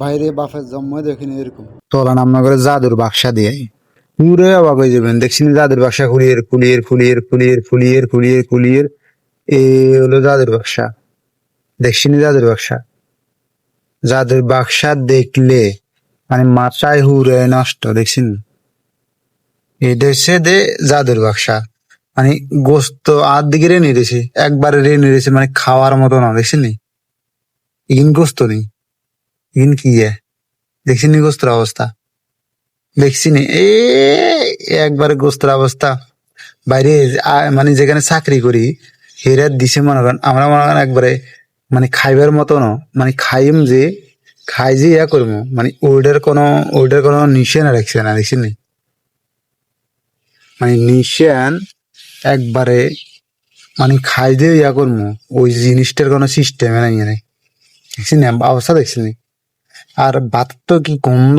বাইরে বাপের জন্ম দেখিনি এরকম তোলা নাম করে জাদুর বাক্সা দিয়ে পুরো অবাক হয়ে যাবেন। দেখছেন জাদুর বাক্সা খুলিয়ে খুলিয়ে খুলিয়ে খুলিয়ে খুলিয়ে খুলিয়ে খুলিয়ে এই হলো জাদুর বাক্সা। দেখছেন জাদুর বাক্সা, জাদুর বাক্সা দেখলে মানে মাথায় হুরে নষ্ট। দেখছেন এটা হচ্ছে দে জাদুর বাক্সা, মানে গোস্ত আর দিকে রেনে রয়েছে, একবারে রেনে রয়েছে, মানে খাওয়ার মতো না। দেখছেন ইন গোস্ত নেই, ইন কি দেখছেন গোস্তর অবস্থা, দেখছিনি এ একবারে গোস্তর অবস্থা। বাইরে মানে যেখানে চাকরি করি হেরা দিছে মনে করেন, আমরা মনে করেন একবারে মানে খাইবার মতো ন, মানে খাইম যে খাই যে ইয়া করবো, মানে ওইটার কোনো নিশানা রাখছে না। দেখছিনি মানে নিশান একবারে মানে খাই যে ইয়া করবো, ওই জিনিসটার কোনো সিস্টেমে নাই। দেখছিনি অবস্থা, দেখছিনি। আর ভাত তো কি গন্ধ